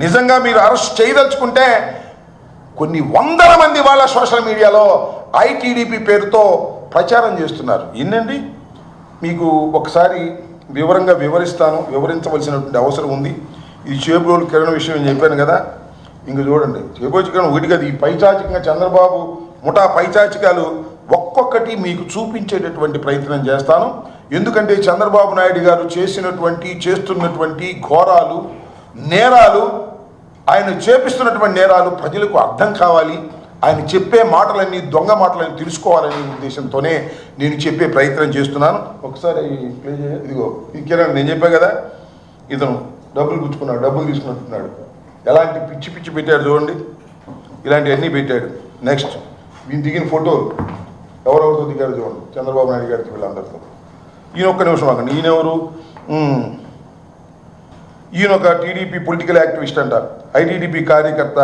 నిజంగా మీరు అరెస్ట్ చేయదలుచుకుంటే కొన్ని వందల మంది వాళ్ళ సోషల్ మీడియాలో ఐటీడీపీ పేరుతో ప్రచారం చేస్తున్నారు. ఏంటండి మీకు ఒకసారి వివరంగా వివరించవలసినటువంటి అవసరం ఉంది. ఇది చేబోలు కిరణ్ విషయం నేను చెప్పాను కదా. ఇంక చూడండి, చేబోలు కిరణ్ ఒకటి కదా, ఈ పైచాచికంగా చంద్రబాబు ముఠా పైచాచికాలు ఒక్కొక్కటి మీకు చూపించేటటువంటి ప్రయత్నం చేస్తాను. ఎందుకంటే చంద్రబాబు నాయుడు గారు చేస్తున్నటువంటి ఘోరాలు, నేరాలు, ఆయన చేపిస్తున్నటువంటి నేరాలు ప్రజలకు అర్థం కావాలి, ఆయన చెప్పే మాటలన్నీ దొంగ మాటలని తెలుసుకోవాలనే ఉద్దేశంతోనే నేను చెప్పే ప్రయత్నం చేస్తున్నాను. ఒకసారి ప్లే చేయ. ఇదిగో ఈ కిరణ్, నేను చెప్పా కదా, ఇతను డబ్బులు పుచ్చుకున్నాడు, డబ్బులు తీసుకున్నట్టున్నాడు. ఎలాంటి పిచ్చి పిచ్చి పెట్టాడు చూడండి, ఇలాంటివన్నీ పెట్టాడు. నెక్స్ట్ వీళ్ళు దిగిన ఫోటోలు ఎవరెవరితో దిగారు చూడండి, చంద్రబాబు నాయుడు గారికి వీళ్ళందరితో. ఈయన ఒక్క నిమిషం ఆగండి, ఈయనెవరు? ఈయన ఒక టీడీపీ పొలిటికల్ యాక్టివిస్ట్ అంట, ఐటీడీపీ కార్యకర్త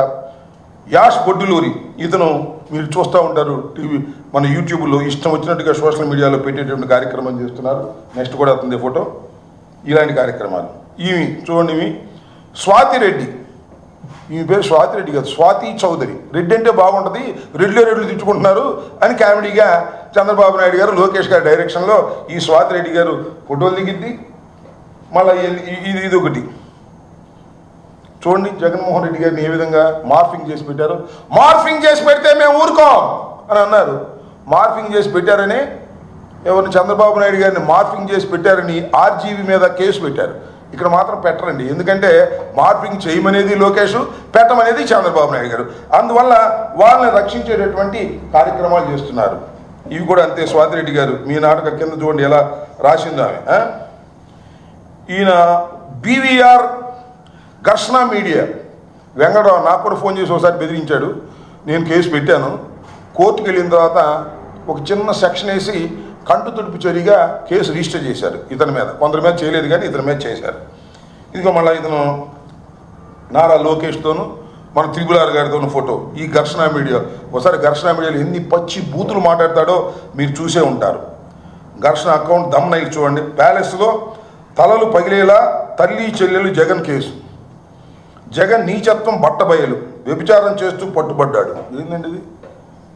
యాష్ బొడ్డులూరి. ఇతను మీరు చూస్తూ ఉంటారు టీవీ, మన యూట్యూబ్లో ఇష్టం వచ్చినట్టుగా సోషల్ మీడియాలో పెట్టేటువంటి కార్యక్రమం చేస్తున్నారు. నెక్స్ట్ కూడా అతని ఫోటో. ఇలాంటి కార్యక్రమాలు. ఈమె చూడండి, ఈమె స్వాతి రెడ్డి. ఈమె పేరు స్వాతి రెడ్డి కాదు, స్వాతి చౌదరి. రెడ్డి అంటే బాగుంటుంది, రెడ్లు తిట్టుకుంటున్నారు అని కామెడీగా చంద్రబాబు నాయుడు గారు, లోకేష్ గారి డైరెక్షన్లో ఈ స్వాతి రెడ్డి గారు ఫోటోలు దిగిద్ది. మళ్ళీ ఇది ఒకటి చూడండి, జగన్మోహన్ రెడ్డి గారిని ఏ విధంగా మార్ఫింగ్ చేసి పెట్టారు. మార్ఫింగ్ చేసి పెడితే మేము ఊరుకోం అని అన్నారు. మార్ఫింగ్ చేసి పెట్టారని ఎవరిని, చంద్రబాబు నాయుడు గారిని మార్ఫింగ్ చేసి పెట్టారని ఆర్జీవీ మీద కేసు పెట్టారు. ఇక్కడ మాత్రం పెట్టరండి, ఎందుకంటే మార్ఫింగ్ చేయమనేది లోకేష్, పెట్టమనేది చంద్రబాబు నాయుడు గారు. అందువల్ల వాళ్ళని రక్షించేటటువంటి కార్యక్రమాలు చేస్తున్నారు. ఇవి కూడా అంతే. స్వాతిరెడ్డి గారు మీ నాటక కింద చూడండి ఎలా రాసిందో ఆమె. ఈయన బీవీఆర్ ఘర్షణ మీడియా వెంకటరావు నాకు కూడా ఫోన్ చేసి ఒకసారి బెదిరించాడు. నేను కేసు పెట్టాను. కోర్టుకు వెళ్ళిన తర్వాత ఒక చిన్న సెక్షన్ వేసి కంటు తుడుపు చర్యగా కేసు రిజిస్టర్ చేశారు ఇతని మీద. కొందరి మీద చేయలేదు కానీ ఇతని మీద చేశారు. ఇదిగో మళ్ళీ ఇతను నారా లోకేష్తోనూ మన త్రిపులార్ గారితోనూ ఫోటో. ఈ ఘర్షణ మీడియా, ఒకసారి ఘర్షణ మీడియాలో ఎన్ని పచ్చి బూతులు మాట్లాడతాడో మీరు చూసే ఉంటారు. ఘర్షణ అకౌంట్ దమ్నైల్ చూడండి. ప్యాలెస్లో తలలు పగిలేలా తల్లి చెల్లెలు జగన్ కేసు. జగన్ నీచత్వం బట్టబయలు, వ్యభిచారం చేస్తూ పట్టుబడ్డాడు. ఏంటండి ఇది?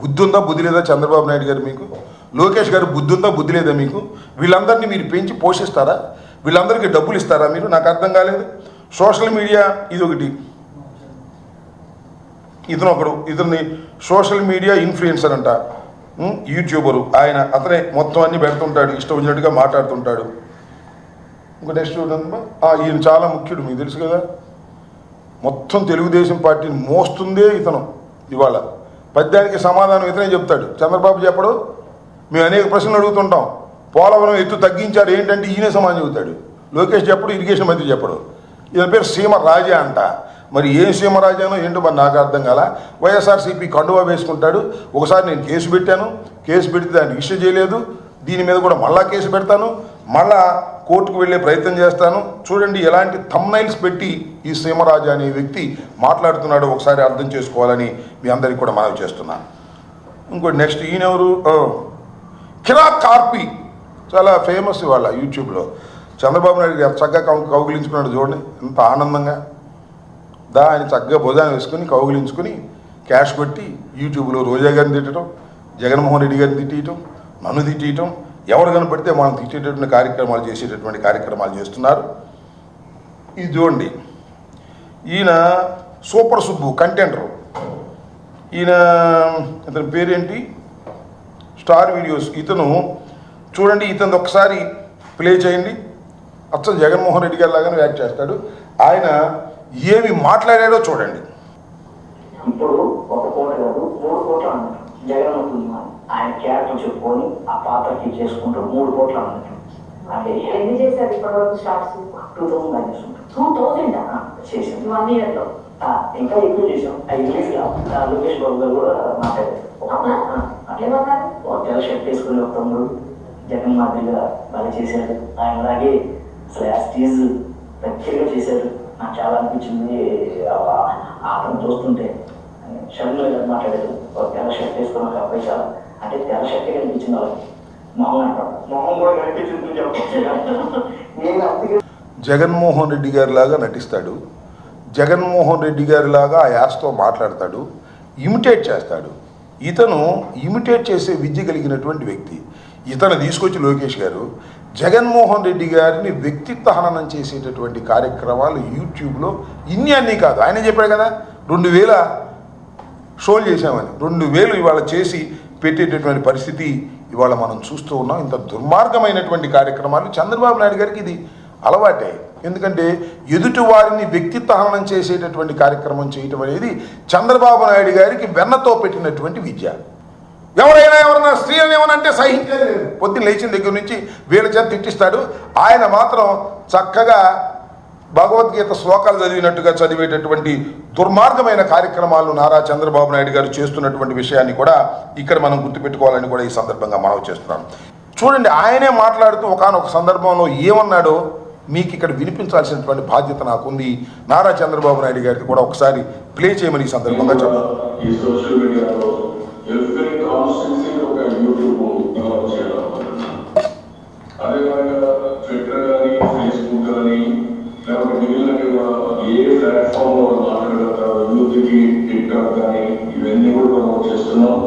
బుద్ధి ఉందా బుద్ధి లేదా చంద్రబాబు నాయుడు గారు మీకు? లోకేష్ గారు బుద్ధి ఉందా బుద్ధి లేదా మీకు? వీళ్ళందరినీ మీరు పెంచి పోషిస్తారా? వీళ్ళందరికీ డబ్బులు ఇస్తారా మీరు? నాకు అర్థం కాలేదు. సోషల్ మీడియా ఇది ఒకటి. ఇతన్ని సోషల్ మీడియా ఇన్ఫ్లుయెన్సర్ అంట, యూట్యూబరు ఆయన. అతనే మొత్తం అన్నీ పెడుతుంటాడు, ఇష్టం వచ్చినట్టుగా మాట్లాడుతుంటాడు. ఇంకో నెక్స్ట్ ఈయన చాలా ముఖ్యుడు, మీకు తెలుసు కదా. మొత్తం తెలుగుదేశం పార్టీని మోస్తుందే ఇతను. ఇవాళ పద్యానికి సమాధానం ఇతనే చెప్తాడు, చంద్రబాబు చెప్పడు. మేము అనేక ప్రశ్నలు అడుగుతుంటాం. పోలవరం ఎత్తు తగ్గించారు ఏంటంటే ఈయనే సమాధానం చెబుతాడు. లోకేష్ చెప్పడు, ఇరిగేషన్ మంత్రి చెప్పడు. ఇతని పేరు సీమ రాజా అంట. మరి ఏం సీమరాజానో ఏంటో మరి నాకు అర్థం కాల. వైఎస్ఆర్సీపీ కండువా వేసుకుంటాడు. ఒకసారి నేను కేసు పెట్టాను, కేసు పెడితే దాన్ని ఇష్యూ చేయలేదు. దీని మీద కూడా మళ్ళా కేసు పెడతాను, మళ్ళా కోర్టుకు వెళ్ళే ప్రయత్నం చేస్తాను. చూడండి ఎలాంటి థంబ్నైల్స్ పెట్టి ఈ సీమరాజా అనే వ్యక్తి మాట్లాడుతున్నాడో ఒకసారి అర్థం చేసుకోవాలని మీ అందరికీ కూడా మనవి చేస్తున్నాను. ఇంకోటి నెక్స్ట్ ఈయనెవరు? కిరాక్ కార్పి, చాలా ఫేమస్ ఇవాళ యూట్యూబ్లో. చంద్రబాబు నాయుడు గారు చక్కగా కౌగిలించుకున్నాడు చూడండి, ఎంత ఆనందంగా. ఆయన చక్కగా భుజాన్ని వేసుకుని కౌగిలించుకుని క్యాష్ కొట్టి యూట్యూబ్లో రోజా గారిని తిట్టడం, జగన్మోహన్ రెడ్డి గారిని తిట్టడం, నన్ను తిట్టడం, ఎవరు కనపడితే మనం తిట్టేటటువంటి కార్యక్రమాలు చేసేటటువంటి కార్యక్రమాలు చేస్తున్నారు. ఇది చూడండి, ఈయన సూపర్ సుబ్బు కంటెంటరు. ఇతని పేరేంటి? Star videos. ఇతను చూడండి, ఇతను ఒకసారి ప్లే చేయండి. అచ్చం జగన్మోహన్ రెడ్డి గారి లాగానే యాక్ట్ చేస్తాడు. ఆయన ఏమి మాట్లాడాడో చూడండి. ఇప్పుడు ఒక కోట కాదు 3 కోట్లు అన్నట్టు జగన్ ఆయన క్యారెక్టర్ చెప్పుకొని ఆ పాత్రకి చేసుకుంటూ 3 కోట్లు అన్నట్టు. అంటే ఎన్ని చేశారు ఇప్పటివరకు స్టార్ట్స్? 2000 చేస్తుంటాం. 2000 చేసాం. 1 year లో ఇంకా ఎక్కువ చేసాం. ఇంగ్లీష్ లోకేష్ బాబు గారు కూడా మాట్లాడారు. ఏమన్నారు? తెల్ల షర్ట్ వేసుకుని ఒక తమ్ముడు జగన్ మాదిరిగా బాగా చేశారు. ఆయన అలాగే అసలు యాస్టీజ్ ప్రత్యేకంగా చేశారు. నాకు చాలా అనిపించింది అతను చూస్తుంటే. షర్మిల గారు మాట్లాడారు, ఒక తెల్ల షర్ట్ వేసుకున్న ఒక అబ్బాయి చాలా అంటే తెల్ల షర్ట్ కనిపించింది వాళ్ళకి. మొహం కూడా కనిపించింది. నేను జగన్మోహన్ రెడ్డి గారి లాగా నటిస్తాడు. జగన్మోహన్ రెడ్డి గారి లాగా ఆ యాస్తో మాట్లాడతాడు, ఇమిటేట్ చేస్తాడు. ఇతను ఇమిటేట్ చేసే విద్య కలిగినటువంటి వ్యక్తి. ఇతను తీసుకొచ్చి లోకేష్ గారు జగన్మోహన్ రెడ్డి గారిని వ్యక్తిత్వ హననం చేసేటటువంటి కార్యక్రమాలు యూట్యూబ్లో ఇన్ని అన్నీ కాదు. ఆయన చెప్పాడు కదా 2000 షోలు చేశామని, 2000 ఇవాళ చేసి పెట్టేటటువంటి పరిస్థితి ఇవాళ మనం చూస్తూ ఉన్నాం. ఇంత దుర్మార్గమైనటువంటి కార్యక్రమాలు చంద్రబాబు నాయుడు గారికి ఇది అలవాటే. ఎందుకంటే ఎదుటి వారిని వ్యక్తిత్వ హననం చేసేటటువంటి కార్యక్రమం చేయటం అనేది చంద్రబాబు నాయుడు గారికి వెన్నతో పెట్టినటువంటి విద్య. ఎవరైనా స్త్రీలను ఏమనంటే సహించేది లేదు. పొద్దున్న లేచిన దగ్గర నుంచి వీళ్ళ చేత తిట్టిస్తాడు. ఆయన మాత్రం చక్కగా భగవద్గీత శ్లోకాలు చదివినట్టుగా చదివేటటువంటి దుర్మార్గమైన కార్యక్రమాలను నారా చంద్రబాబు నాయుడు గారు చేస్తున్నటువంటి విషయాన్ని కూడా ఇక్కడ మనం గుర్తుపెట్టుకోవాలని కూడా ఈ సందర్భంగా మనవి చేస్తున్నాం. చూడండి, ఆయనే మాట్లాడుతూ ఒకానొక సందర్భంలో ఏమన్నాడో మీకు ఇక్కడ వినిపించాల్సినటువంటి బాధ్యత నాకుంది. నారా చంద్రబాబు నాయుడు గారికి కూడా ఒకసారి ప్లే చేయమని ఈ సందర్భంగా చెప్పారు. ఈ సోషల్ మీడియాలో ఎవ్రీ కాన్స్టిట్యూన్సీ ఒక యూట్యూబ్ డెవలప్ చేయడం, అదేవిధంగా ట్విట్టర్ కానీ ఫేస్బుక్ కానీ లేకపోతే మిగిలినవి కూడా ఏ ప్లాట్ఫామ్ లో మాట్లాడగలుగుతారు, యూత్కి టిక్టాక్ కానీ ఇవన్నీ కూడా ప్రమోట్ చేస్తున్నాం.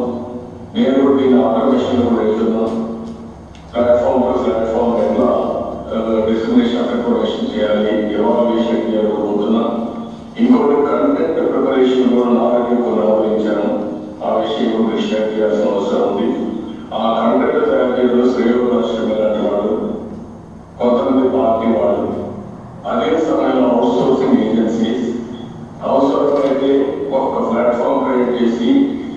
నేను కూడా దీని ఆటోమేషన్ కూడా వెళ్తున్నాం. ప్లాట్ఫామ్ ఎట్లా డిస్క్రిమినేషన్ ఆఫ్ ఇన్ఫర్మేషన్ చేయాలి, ఎవాల్యుయేషన్ చేయబోతున్నా. ఇంకోటి కంటెంట్ ప్రిపరేషన్ కూడా నాకే కొన్ని ఆలోచించాను. ఆ విషయం కూడా దృష్టి చేయాల్సిన అవసరం ఉంది. ఆ కంటెంట్ తయారు చేయడంలో శ్రేయోదర్శకమైనటువంటి వాళ్ళు, కొంతమంది పార్టీ వాళ్ళు, అదే సమయంలో అవుట్ సోర్సింగ్ ఏజెన్సీస్ అవసరమైతే ఒక ప్లాట్ఫామ్ క్రియేట్ చేసి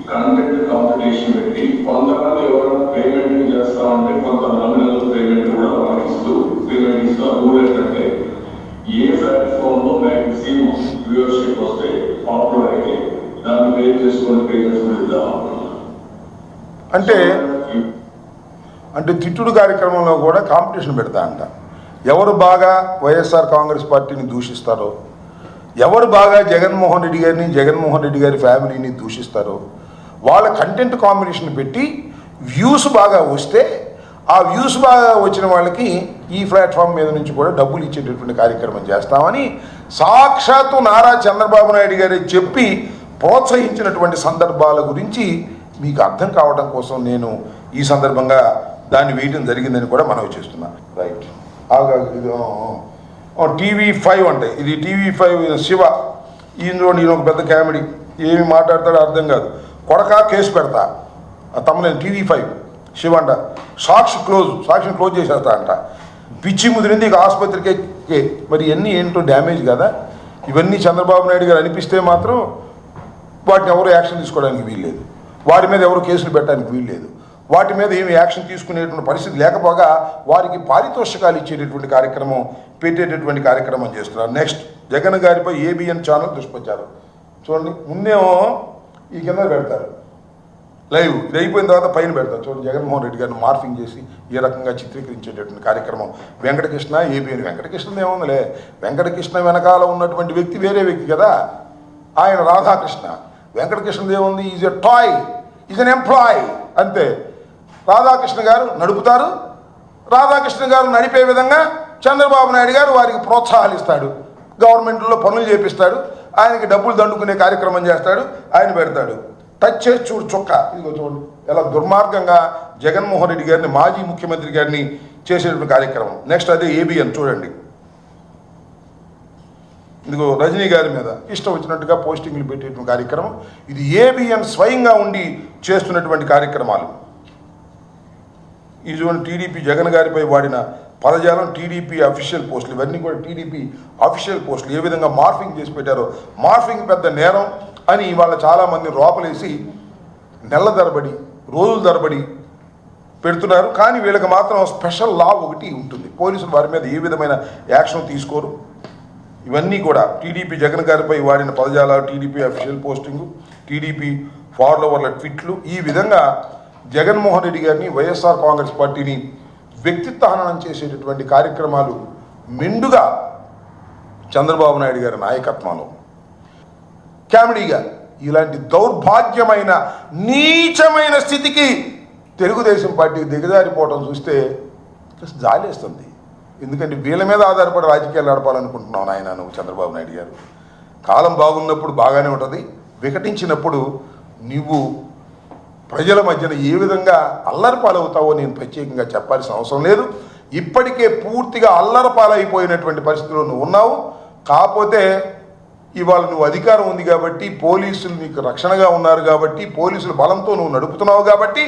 కంటెంట్ కాంపిటీషన్ పెట్టి కొంతమంది ఎవరైనా పేమెంట్ చేస్తామంటే కొంత నామినల్ పేమెంట్ కూడా ఇస్తూ పేమెంట్ ఇస్తూ అది కూడా ఏంటంటే ఏ ప్లాట్ఫామ్ లో మ్యాక్సిమం వ్యూవర్షిప్ వస్తే పాపులర్ అయితే దాన్ని పే చేసుకొని పేమెంట్స్ కూడా ఇద్దాం. అంటే తిట్టుడు కార్యక్రమంలో కూడా కాంపిటీషన్ పెడతా అంట. ఎవరు బాగా వైఎస్ఆర్ కాంగ్రెస్ పార్టీని దూషిస్తారో, ఎవరు బాగా జగన్మోహన్ రెడ్డి గారిని, జగన్మోహన్ రెడ్డి గారి ఫ్యామిలీని దూషిస్తారో వాళ్ళ కంటెంట్ కాంబినేషన్ పెట్టి వ్యూస్ బాగా వస్తే ఆ వ్యూస్ బాగా వచ్చిన వాళ్ళకి ఈ ప్లాట్ఫామ్ మీద నుంచి కూడా డబ్బులు ఇచ్చేటటువంటి కార్యక్రమం చేస్తామని సాక్షాత్తు నారా చంద్రబాబు నాయుడు గారే చెప్పి ప్రోత్సహించినటువంటి సందర్భాల గురించి మీకు అర్థం కావడం కోసం నేను ఈ సందర్భంగా దాన్ని వేయడం జరిగిందని కూడా మనవి చేస్తున్నా. రైట్, ఇది TV5 అంటే ఇది TV5 శివ. ఈయనలో నేను ఒక పెద్ద కామెడీ, ఏమి మాట్లాడతాడో అర్థం కాదు. కొడక కేసు పెడతా తమ్మునేను TV5 శివ అంట. సాక్షిని క్లోజ్ చేసేస్తా అంట. పిచ్చి ముదిరింది ఇక ఆసుపత్రికి. మరి ఇవన్నీ ఏంటో డ్యామేజ్ కదా. ఇవన్నీ చంద్రబాబు నాయుడు గారు అనిపిస్తే మాత్రం వాటిని ఎవరు యాక్షన్ తీసుకోవడానికి వీల్లేదు, వారి మీద ఎవరు కేసులు పెట్టడానికి వీల్లేదు, వాటి మీద ఏమి యాక్షన్ తీసుకునేటువంటి పరిస్థితి లేకపోగా వారికి పారితోషికాలు ఇచ్చేటటువంటి కార్యక్రమం పెట్టేటటువంటి కార్యక్రమం చేస్తున్నారు. నెక్స్ట్, జగన్ గారిపై ABN ఛానల్ దుష్ప్రచారం. చూడండి, ముందేమో ఈ కింద పెడతారు లైవ్, ఇది అయిపోయిన తర్వాత పైన పెడతారు. చూడండి, జగన్మోహన్ రెడ్డి గారిని మార్ఫింగ్ చేసి ఏ రకంగా చిత్రీకరించేటటువంటి కార్యక్రమం. వెంకటకృష్ణ ABN. వెంకటకృష్ణ ఏముందిలే, వెంకటకృష్ణ వెనకాల ఉన్నటువంటి వ్యక్తి వేరే వ్యక్తి కదా, ఆయన రాధాకృష్ణ. వెంకటకృష్ణది ఏముంది, is a toy, is an employee అంతే. రాధాకృష్ణ గారు నడుపుతారు, రాధాకృష్ణ గారు నడిపే విధంగా చంద్రబాబు నాయుడు గారు వారికి ప్రోత్సాహాలు ఇస్తాడు, గవర్నమెంట్లో పనులు చేపిస్తాడు, ఆయనకి డబ్బులు దండుకునే కార్యక్రమం చేస్తాడు, ఆయన పెడతాడు. టచ్ చేసి చూడు చొక్కా, ఇదిగో చూడండి ఎలా దుర్మార్గంగా జగన్మోహన్ రెడ్డి గారిని, మాజీ ముఖ్యమంత్రి గారిని చేసేటువంటి కార్యక్రమం. నెక్స్ట్ అదే ABN చూడండి, ఇదిగో రజనీ గారి మీద ఇష్టం వచ్చినట్టుగా పోస్టింగ్లు పెట్టేటువంటి కార్యక్రమం. ఇది ABN స్వయంగా ఉండి చేస్తున్నటువంటి కార్యక్రమాలు. ఈ చూడండి, TDP జగన్ గారిపై వాడిన పదజాలం, TDP అఫీషియల్ పోస్టులు, ఇవన్నీ కూడా TDP అఫీషియల్ పోస్టులు ఏ విధంగా మార్ఫింగ్ చేసి పెట్టారో. మార్ఫింగ్ పెద్ద నేరం అని ఇవాళ చాలామంది లోపలేసి నెల తరబడి, రోజుల తరబడి పెడుతున్నారు. కానీ వీళ్ళకి మాత్రం స్పెషల్ లా ఒకటి ఉంటుంది, పోలీసులు వారి మీద ఏ విధమైన యాక్షన్ తీసుకోరు. ఇవన్నీ కూడా TDP జగన్ గారిపై వాడిన పదజాలాలు, TDP అఫీషియల్ పోస్టింగు, TDP ఫాలోవర్ల ట్వీట్లు, ఈ విధంగా జగన్మోహన్ రెడ్డి గారిని, వైఎస్ఆర్ కాంగ్రెస్ పార్టీని వ్యక్తిత్వ హననం చేసేటటువంటి కార్యక్రమాలు మెండుగా చంద్రబాబు నాయుడు గారి నాయకత్వంలో కామెడీగా ఇలాంటి దౌర్భాగ్యమైన నీచమైన స్థితికి తెలుగుదేశం పార్టీ దిగజారిపోవడం చూస్తే జాలేస్తుంది. ఎందుకంటే వీళ్ళ మీద ఆధారపడి రాజకీయాలు నడపాలనుకుంటున్నావు నాయన నువ్వు చంద్రబాబు నాయుడు గారు. కాలం బాగున్నప్పుడు బాగానే ఉంటుంది, వికటించినప్పుడు నువ్వు ప్రజల మధ్యన ఏ విధంగా అల్లరిపాలవుతావో నేను ప్రత్యేకంగా చెప్పాల్సిన అవసరం లేదు. ఇప్పటికే పూర్తిగా అల్లరిపాలైపోయినటువంటి పరిస్థితిలో నువ్వు ఉన్నావు. కాకపోతే ఇవాళ నువ్వు అధికారం ఉంది కాబట్టి, పోలీసులు నీకు రక్షణగా ఉన్నారు కాబట్టి, పోలీసుల బలంతో నువ్వు నడుపుతున్నావు కాబట్టి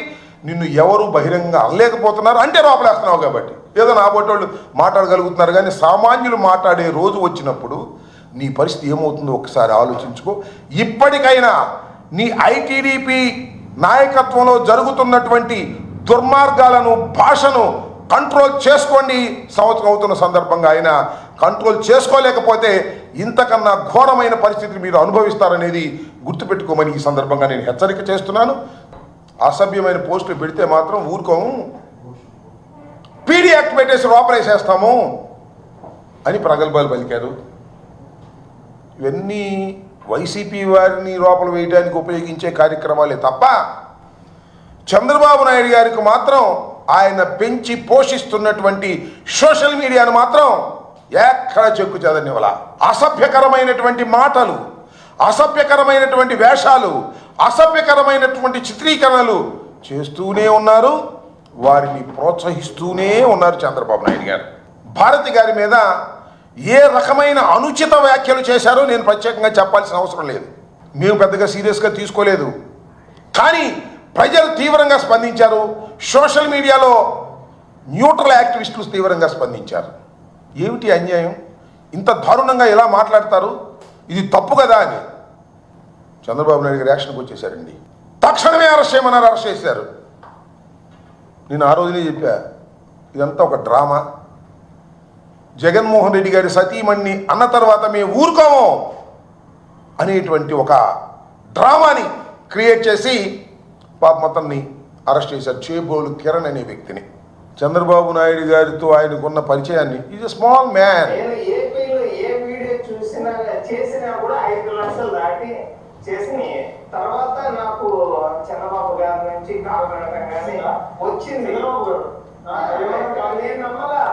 నిన్ను ఎవరు బహిరంగంగా అనలేకపోతున్నారు, అంటే లోపలేస్తున్నావు కాబట్టి ఏదో నా బొట్టోళ్ళు మాట్లాడగలుగుతున్నారు. కానీ సామాన్యులు మాట్లాడే రోజు వచ్చినప్పుడు నీ పరిస్థితి ఏమవుతుందో ఒకసారి ఆలోచించుకో. ఇప్పటికైనా నీ ఐటీడీపీ నాయకత్వంలో జరుగుతున్నటువంటి దుర్మార్గాలను, భాషను కంట్రోల్ చేసుకోండి. సంవత్సరం అవుతున్న సందర్భంగా ఆయన కంట్రోల్ చేసుకోలేకపోతే ఇంతకన్నా ఘోరమైన పరిస్థితిని మీరు అనుభవిస్తారనేది గుర్తుపెట్టుకోమని ఈ సందర్భంగా నేను హెచ్చరిక చేస్తున్నాను. అసభ్యమైన పోస్టులు పెడితే మాత్రం ఊరుకోము, పీడీ యాక్ట్ పెట్టేసి లోపలేసేస్తాము అని ప్రగల్భాలు పలికారు. ఇవన్నీ వైసీపీ వారిని లోపల వేయడానికి ఉపయోగించే కార్యక్రమాలే తప్ప చంద్రబాబు నాయుడు గారికి మాత్రం ఆయన పెంచి పోషిస్తున్నటువంటి సోషల్ మీడియాను మాత్రం ఎక్కడ చెక్కు చెదనివ్వాల. అసభ్యకరమైనటువంటి మాటలు, అసభ్యకరమైనటువంటి వేషాలు, అసభ్యకరమైనటువంటి చిత్రీకరణలు చేస్తూనే ఉన్నారు, వారిని ప్రోత్సహిస్తూనే ఉన్నారు చంద్రబాబు నాయుడు గారు. భారతి గారి మీద ఏ రకమైన అనుచిత వ్యాఖ్యలు చేశారో నేను ప్రత్యేకంగా చెప్పాల్సిన అవసరం లేదు. మేము పెద్దగా సీరియస్గా తీసుకోలేదు, కానీ ప్రజలు తీవ్రంగా స్పందించారు. సోషల్ మీడియాలో న్యూట్రల్ యాక్టివిస్టులు తీవ్రంగా స్పందించారు. ఏమిటి అన్యాయం, ఇంత దారుణంగా ఎలా మాట్లాడతారు, ఇది తప్పు కదా అని చంద్రబాబు నాయుడు గారు యాక్షన్కి వచ్చేసారండి. తక్షణమే అరెస్ట్ చేయమన్నారు, అరెస్ట్ చేశారు. నేను ఆ రోజునే చెప్పా, ఇదంతా ఒక డ్రామా. జగన్మోహన్ రెడ్డి గారి సతీమణిని అన్న తర్వాత మేము ఊరుకోము అనేటువంటి ఒక డ్రామాని క్రియేట్ చేసి పాపమతన్ని అరెస్ట్ చేశారు. చేబోలు కిరణ్ అనే వ్యక్తిని. చంద్రబాబు నాయుడు గారితో ఆయనకున్న పరిచయాన్ని, ఈజ్ ఎ స్మాల్ మ్యాన్. నేను ఏపీలో ఏ వీడియో చేసినా కూడా 5 లక్షలు దాటి చేసిన తర్వాత నాకు చంద్రబాబు గారి నుంచి కాల్ పెట్టడం కానీ వచ్చింది. నేను నమ్మలా,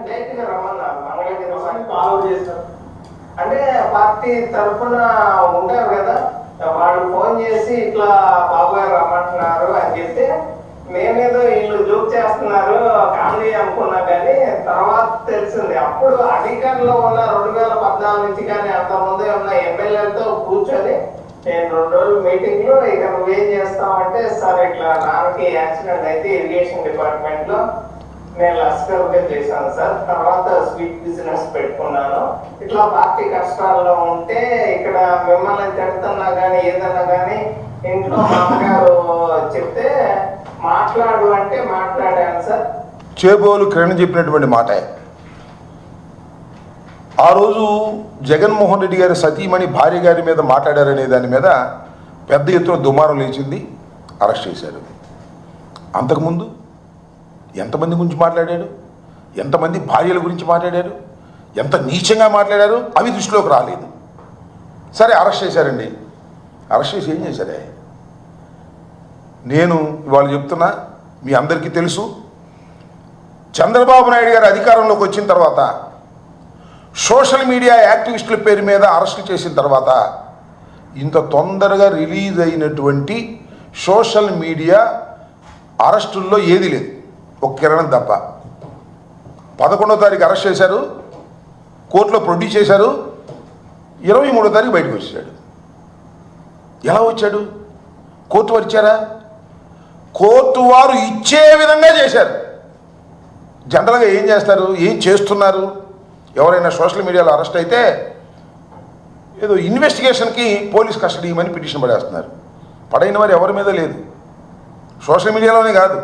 డైరెక్ట్ గా రమ్మన్నారు, మంగళగిరి ఫాలో చేశారు. అంటే పార్టీ తరఫున ఉంటారు కదా, వాళ్ళు ఫోన్ చేసి ఇట్లా బాబు గారు రమ్మంటున్నారు అని చెప్తే మేమేదో వీళ్ళు జోక్ చేస్తున్నారు కామెడీ అనుకున్నా, కానీ తర్వాత తెలిసింది. అప్పుడు అధికారంలో ఉన్న 2014 నుంచి కానీ అంత ముందే ఉన్న ఎమ్మెల్యేలతో కూర్చొని నేను 2 రోజులు మీటింగ్ లో ఇక నువ్వేం చేస్తావంటే, సార్ ఇట్లా నాన్నకి యాక్సిడెంట్ అయితే ఇరిగేషన్ డిపార్ట్మెంట్ లో నేను లస్కర్గా చేశాను సార్, తర్వాత స్వీట్ బిజినెస్ పెట్టుకున్నాను, ఇట్లా పార్టీ కష్టాల్లో ఉంటే ఇక్కడ మిమ్మల్ని తిడుతున్నా కానీ ఏదన్నా కానీ ఇంట్లో మామగారు చెప్తే మాట్లాడు అంటే మాట్లాడాను సార్. చేబోలు కిరణ్ చెప్పినటువంటి మాట. ఆ రోజు జగన్మోహన్ రెడ్డి గారి సతీమణి భార్య గారి మీద మాట్లాడారనే దాని మీద పెద్ద ఎత్తున దుమారం లేచింది, అరెస్ట్ చేశారు. అంతకుముందు ఎంతమంది గురించి మాట్లాడాడు, ఎంతమంది భార్యల గురించి మాట్లాడారు, ఎంత నీచంగా మాట్లాడారు, అవి దృష్టిలోకి రాలేదు. సరే అరెస్ట్ చేశారండి. అరెస్ట్ చేసి ఏం చేశారే? నేను ఇవాళ చెప్తున్నా, మీ అందరికీ తెలుసు, చంద్రబాబు నాయుడు గారు అధికారంలోకి వచ్చిన తర్వాత సోషల్ మీడియా యాక్టివిస్టుల పేరు మీద అరెస్టులు చేసిన తర్వాత ఇంత తొందరగా రిలీజ్ అయినటువంటి సోషల్ మీడియా అరెస్టుల్లో ఏది లేదు, ఒక కిరణ్ తప్ప. 11వ తారీఖు అరెస్ట్ చేశారు, కోర్టులో ప్రొడ్యూస్ చేశారు, 23వ తారీఖు బయటకు వచ్చాడు. ఎలా వచ్చాడు? కోర్టు వారు ఇచ్చారా? కోర్టు వారు ఇచ్చే విధంగా చేశారు. జనరల్గా ఏం చేస్తారు, ఏం చేస్తున్నారు, ఎవరైనా సోషల్ మీడియాలో అరెస్ట్ అయితే ఏదో ఇన్వెస్టిగేషన్కి పోలీస్ కస్టడీ ఇవ్వమని పిటిషన్ పడేస్తున్నారు. పడైన వారు ఎవరి మీద లేదు, సోషల్ మీడియాలోనే కాదు,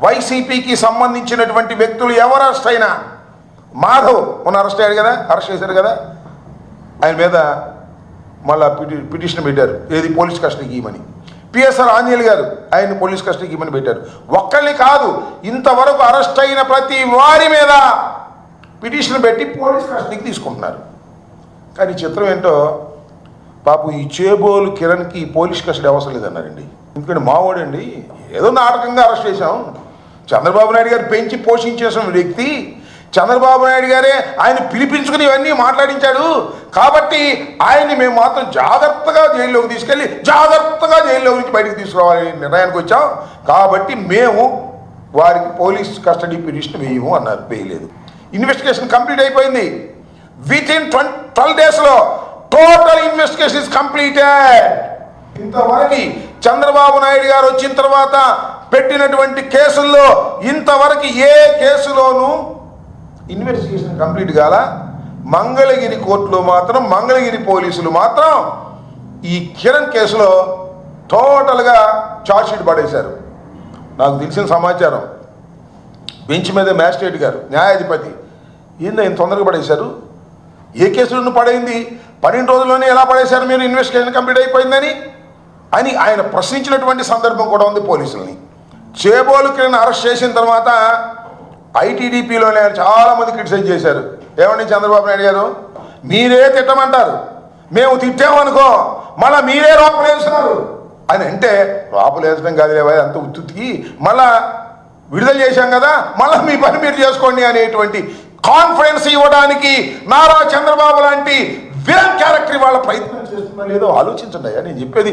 వైసీపీకి సంబంధించినటువంటి వ్యక్తులు ఎవరు అరెస్ట్ అయినా, మాధవ్ మొన్న అరెస్ట్ అయ్యాడు కదా, అరెస్ట్ చేశారు కదా, ఆయన మీద మళ్ళా పిటిషన్ పెట్టారు, ఏది పోలీస్ కస్టడీకి ఇవ్వమని. పిఎస్ఆర్ ఆంజనేయులు గారు ఆయన పోలీస్ కస్టడీకి ఇవ్వమని పెట్టారు. ఒక్కళ్ళని కాదు, ఇంతవరకు అరెస్ట్ అయిన ప్రతి వారి మీద పిటిషన్ పెట్టి పోలీస్ కస్టడీకి తీసుకుంటున్నారు. కానీ చిత్రం ఏంటో, పాపం ఈ చేబోలు కిరణ్కి పోలీస్ కస్టడీ అవసరం లేదన్నారండి. ఎందుకంటే మావోడండి, ఏదో నాటకంగా అరెస్ట్ చేశాం. చంద్రబాబు నాయుడు గారు పెంచి పోషించేసిన వ్యక్తి చంద్రబాబు నాయుడు గారే ఆయన పిలిపించుకుని ఇవన్నీ మాట్లాడించాడు. కాబట్టి ఆయన్ని మేము మాత్రం జాగ్రత్తగా జైల్లోకి తీసుకెళ్ళి జాగ్రత్తగా జైల్లో నుంచి బయటకు తీసుకురావాలని నిర్ణయానికి వచ్చాం. కాబట్టి మేము వారికి పోలీస్ కస్టడీ పిటిషన్ వేయము అన్నారు. వేయలేదు. ఇన్వెస్టిగేషన్ కంప్లీట్ అయిపోయింది. విత్ ఇన్ 12 daysలో టోటల్ ఇన్వెస్టిగేషన్ ఇస్ కంప్లీటెడ్. ఇంతవరకు చంద్రబాబు నాయుడు గారు వచ్చిన తర్వాత పెట్టినటువంటి కేసుల్లో ఇంతవరకు ఏ కేసులోనూ ఇన్వెస్టిగేషన్ కంప్లీట్ కాల. మంగళగిరి కోర్టులో మాత్రం మంగళగిరి పోలీసులు మాత్రం ఈ కిరణ్ కేసులో టోటల్గా ఛార్జ్షీట్ పడేశారు. నాకు తెలిసిన సమాచారం బెంచ్ మీద మ్యాజిస్ట్రేట్ గారు న్యాయాధిపతి ఏందో ఇంత తొందరగా పడేశారు, ఏ కేసులను పడైంది, 12 రోజుల్లోనే ఎలా పడేశారు మీరు, ఇన్వెస్టిగేషన్ కంప్లీట్ అయిపోయిందని అని ఆయన ప్రశ్నించినటువంటి సందర్భం కూడా ఉంది పోలీసుల్ని. చేబోలు కిరణ్ అరెస్ట్ చేసిన తర్వాత ఐటీడీపీలోనే చాలామంది క్రిటిసైజ్ చేశారు. ఏమండి చంద్రబాబు నాయుడు గారు, మీరే తిట్టమంటారు, మేము తిట్టామనుకో మళ్ళీ మీరే లోపలేస్తున్నారు అని అంటే, లోపలేసడం కాదులే అంత ఉత్తుకి మళ్ళా విడుదల చేశాం కదా, మళ్ళీ మీ పని మీరు చేసుకోండి అనేటువంటి కాన్ఫిడెన్స్ ఇవ్వడానికి నారా చంద్రబాబు లాంటి విలన్ క్యారెక్టర్ వాళ్ళ ప్రయత్నం చేస్తున్నా లేదో ఆలోచించండి అయ్యా. నేను చెప్పేది